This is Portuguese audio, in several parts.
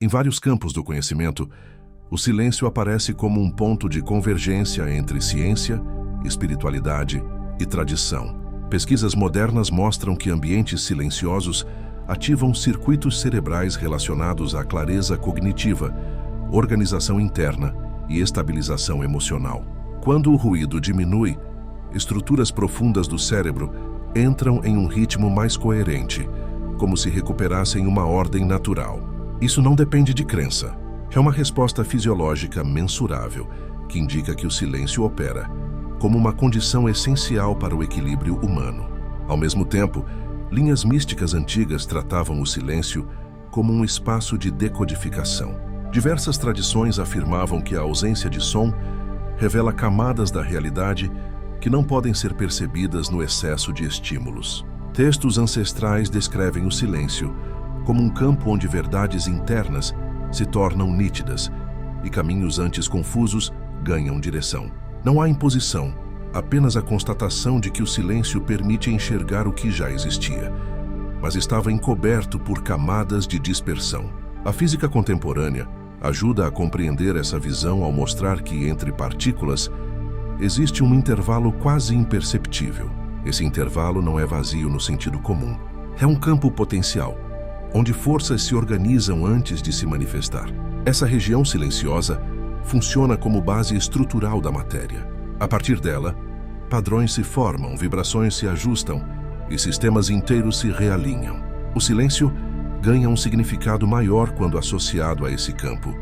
Em vários campos do conhecimento, o silêncio aparece como um ponto de convergência entre ciência, espiritualidade e tradição. Pesquisas modernas mostram que ambientes silenciosos ativam circuitos cerebrais relacionados à clareza cognitiva, organização interna e estabilização emocional. Quando o ruído diminui, estruturas profundas do cérebro entram em um ritmo mais coerente, como se recuperassem uma ordem natural. Isso não depende de crença. É uma resposta fisiológica mensurável que indica que o silêncio opera como uma condição essencial para o equilíbrio humano. Ao mesmo tempo, linhas místicas antigas tratavam o silêncio como um espaço de decodificação. Diversas tradições afirmavam que a ausência de som revela camadas da realidade que não podem ser percebidas no excesso de estímulos. Textos ancestrais descrevem o silêncio como um campo onde verdades internas se tornam nítidas e caminhos antes confusos ganham direção. Não há imposição, apenas a constatação de que o silêncio permite enxergar o que já existia, mas estava encoberto por camadas de dispersão. A física contemporânea ajuda a compreender essa visão ao mostrar que entre partículas existe um intervalo quase imperceptível. Esse intervalo não é vazio no sentido comum. É um campo potencial, onde forças se organizam antes de se manifestar. Essa região silenciosa funciona como base estrutural da matéria. A partir dela, padrões se formam, vibrações se ajustam e sistemas inteiros se realinham. O silêncio ganha um significado maior quando associado a esse campo,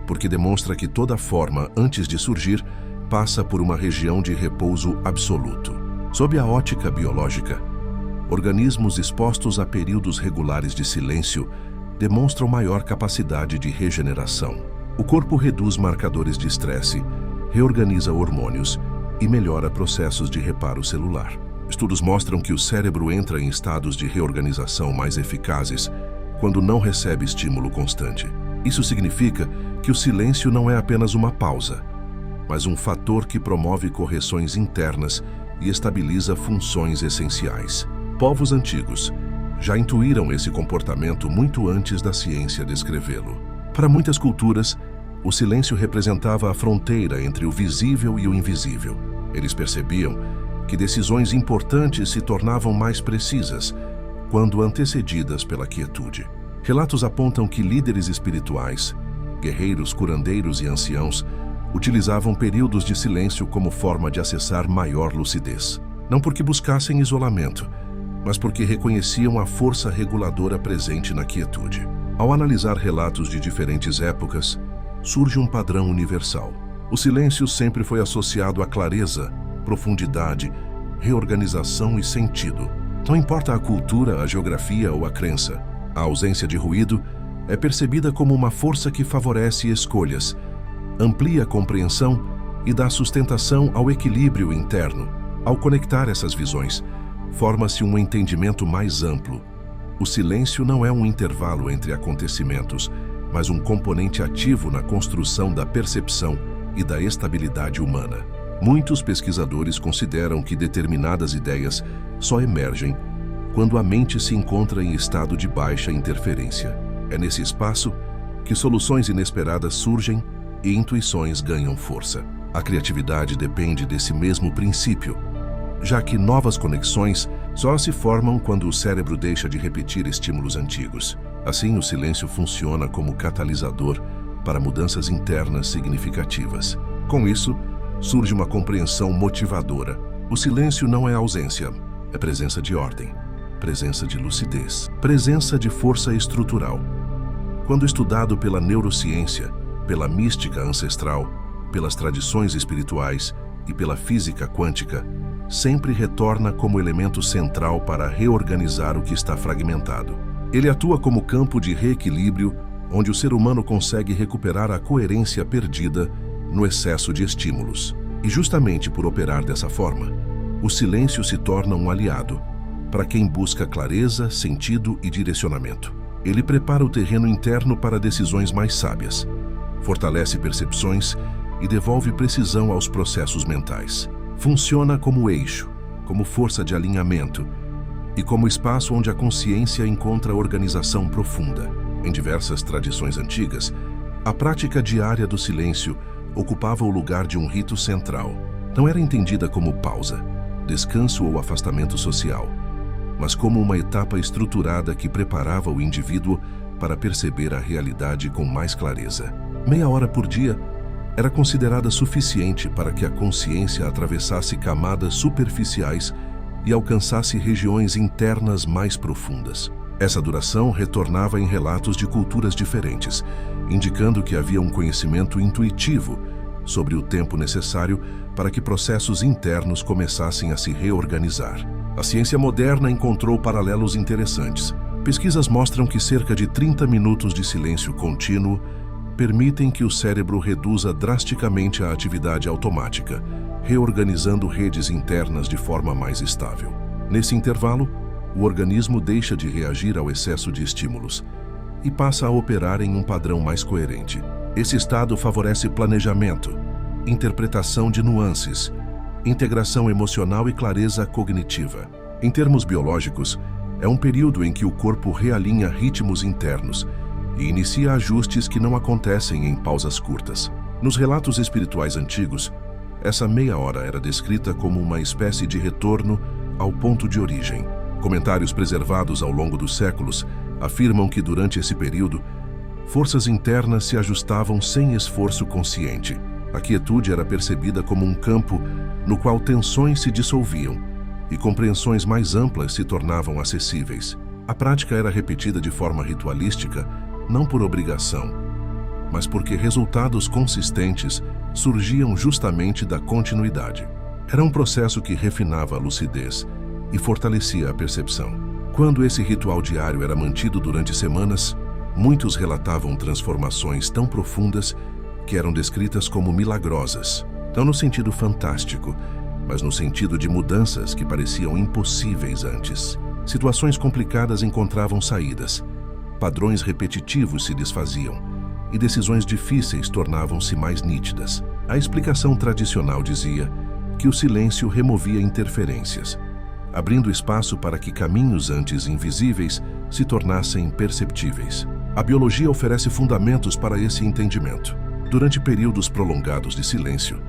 porque demonstra que toda forma, antes de surgir, passa por uma região de repouso absoluto. Sob a ótica biológica, organismos expostos a períodos regulares de silêncio demonstram maior capacidade de regeneração. O corpo reduz marcadores de estresse, reorganiza hormônios e melhora processos de reparo celular. Estudos mostram que o cérebro entra em estados de reorganização mais eficazes quando não recebe estímulo constante. Isso significa que o silêncio não é apenas uma pausa, mas um fator que promove correções internas e estabiliza funções essenciais. Povos antigos já intuíram esse comportamento muito antes da ciência descrevê-lo. Para muitas culturas, o silêncio representava a fronteira entre o visível e o invisível. Eles percebiam que decisões importantes se tornavam mais precisas quando antecedidas pela quietude. Relatos apontam que líderes espirituais, guerreiros, curandeiros e anciãos utilizavam períodos de silêncio como forma de acessar maior lucidez. Não porque buscassem isolamento, mas porque reconheciam a força reguladora presente na quietude. Ao analisar relatos de diferentes épocas, surge um padrão universal. O silêncio sempre foi associado à clareza, profundidade, reorganização e sentido. Não importa a cultura, a geografia ou a crença, a ausência de ruído é percebida como uma força que favorece escolhas, amplia a compreensão e dá sustentação ao equilíbrio interno. Ao conectar essas visões, forma-se um entendimento mais amplo. O silêncio não é um intervalo entre acontecimentos, mas um componente ativo na construção da percepção e da estabilidade humana. Muitos pesquisadores consideram que determinadas ideias só emergem quando a mente se encontra em estado de baixa interferência. É nesse espaço que soluções inesperadas surgem e intuições ganham força. A criatividade depende desse mesmo princípio, já que novas conexões só se formam quando o cérebro deixa de repetir estímulos antigos. Assim, o silêncio funciona como catalisador para mudanças internas significativas. Com isso, surge uma compreensão motivadora. O silêncio não é ausência, é presença de ordem, presença de lucidez, presença de força estrutural. Quando estudado pela neurociência, pela mística ancestral, pelas tradições espirituais e pela física quântica, sempre retorna como elemento central para reorganizar o que está fragmentado. Ele atua como campo de reequilíbrio, onde o ser humano consegue recuperar a coerência perdida no excesso de estímulos. E justamente por operar dessa forma, o silêncio se torna um aliado para quem busca clareza, sentido e direcionamento. Ele prepara o terreno interno para decisões mais sábias, fortalece percepções e devolve precisão aos processos mentais. Funciona como eixo, como força de alinhamento e como espaço onde a consciência encontra organização profunda. Em diversas tradições antigas, a prática diária do silêncio ocupava o lugar de um rito central. Não era entendida como pausa, descanso ou afastamento social, mas como uma etapa estruturada que preparava o indivíduo para perceber a realidade com mais clareza. Meia hora por dia era considerada suficiente para que a consciência atravessasse camadas superficiais e alcançasse regiões internas mais profundas. Essa duração retornava em relatos de culturas diferentes, indicando que havia um conhecimento intuitivo sobre o tempo necessário para que processos internos começassem a se reorganizar. A ciência moderna encontrou paralelos interessantes. Pesquisas mostram que cerca de 30 minutos de silêncio contínuo permitem que o cérebro reduza drasticamente a atividade automática, reorganizando redes internas de forma mais estável. Nesse intervalo, o organismo deixa de reagir ao excesso de estímulos e passa a operar em um padrão mais coerente. Esse estado favorece planejamento, interpretação de nuances, integração emocional e clareza cognitiva. Em termos biológicos, é um período em que o corpo realinha ritmos internos e inicia ajustes que não acontecem em pausas curtas. Nos relatos espirituais antigos, essa meia hora era descrita como uma espécie de retorno ao ponto de origem. Comentários preservados ao longo dos séculos afirmam que durante esse período, forças internas se ajustavam sem esforço consciente. A quietude era percebida como um campo no qual tensões se dissolviam e compreensões mais amplas se tornavam acessíveis. A prática era repetida de forma ritualística, não por obrigação, mas porque resultados consistentes surgiam justamente da continuidade. Era um processo que refinava a lucidez e fortalecia a percepção. Quando esse ritual diário era mantido durante semanas, muitos relatavam transformações tão profundas que eram descritas como milagrosas, não no sentido fantástico, mas no sentido de mudanças que pareciam impossíveis antes. Situações complicadas encontravam saídas, padrões repetitivos se desfaziam e decisões difíceis tornavam-se mais nítidas. A explicação tradicional dizia que o silêncio removia interferências, abrindo espaço para que caminhos antes invisíveis se tornassem perceptíveis. A biologia oferece fundamentos para esse entendimento. Durante períodos prolongados de silêncio,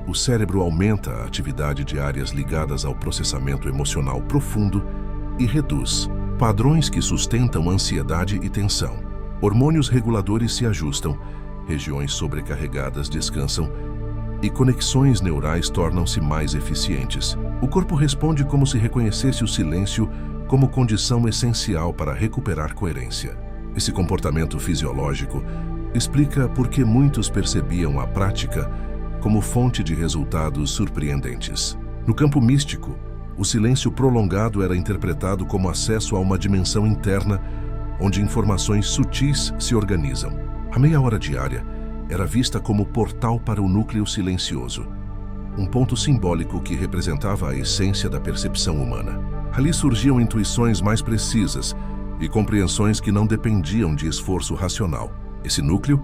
o cérebro aumenta a atividade de áreas ligadas ao processamento emocional profundo e reduz padrões que sustentam ansiedade e tensão. Hormônios reguladores se ajustam, regiões sobrecarregadas descansam e conexões neurais tornam-se mais eficientes. O corpo responde como se reconhecesse o silêncio como condição essencial para recuperar coerência. Esse comportamento fisiológico explica por que muitos percebiam a prática como fonte de resultados surpreendentes. No campo místico, o silêncio prolongado era interpretado como acesso a uma dimensão interna onde informações sutis se organizam. A meia hora diária era vista como portal para o núcleo silencioso, um ponto simbólico que representava a essência da percepção humana. Ali surgiam intuições mais precisas e compreensões que não dependiam de esforço racional. Esse núcleo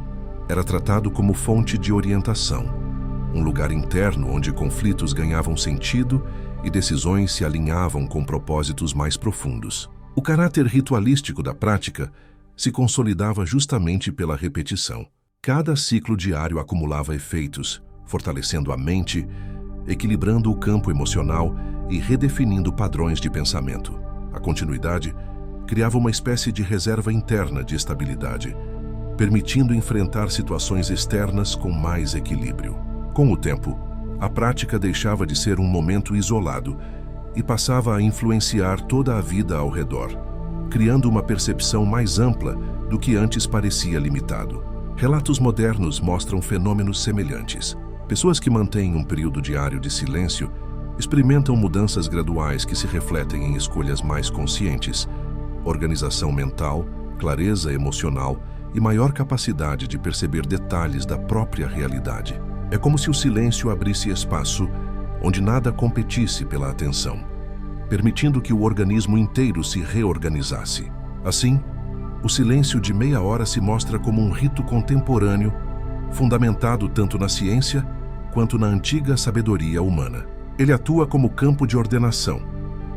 era tratado como fonte de orientação, um lugar interno onde conflitos ganhavam sentido e decisões se alinhavam com propósitos mais profundos. O caráter ritualístico da prática se consolidava justamente pela repetição. Cada ciclo diário acumulava efeitos, fortalecendo a mente, equilibrando o campo emocional e redefinindo padrões de pensamento. A continuidade criava uma espécie de reserva interna de estabilidade, permitindo enfrentar situações externas com mais equilíbrio. Com o tempo, a prática deixava de ser um momento isolado e passava a influenciar toda a vida ao redor, criando uma percepção mais ampla do que antes parecia limitado. Relatos modernos mostram fenômenos semelhantes. Pessoas que mantêm um período diário de silêncio experimentam mudanças graduais que se refletem em escolhas mais conscientes, organização mental, clareza emocional e maior capacidade de perceber detalhes da própria realidade. É como se o silêncio abrisse espaço onde nada competisse pela atenção, permitindo que o organismo inteiro se reorganizasse. Assim, o silêncio de meia hora se mostra como um rito contemporâneo, fundamentado tanto na ciência quanto na antiga sabedoria humana. Ele atua como campo de ordenação,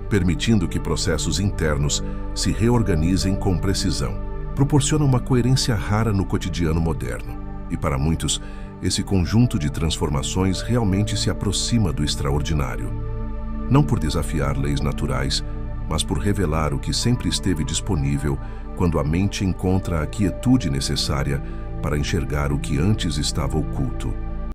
permitindo que processos internos se reorganizem com precisão. proporciona uma coerência rara no cotidiano moderno. E para muitos, esse conjunto de transformações realmente se aproxima do extraordinário. Não por desafiar leis naturais, mas por revelar o que sempre esteve disponível quando a mente encontra a quietude necessária para enxergar o que antes estava oculto.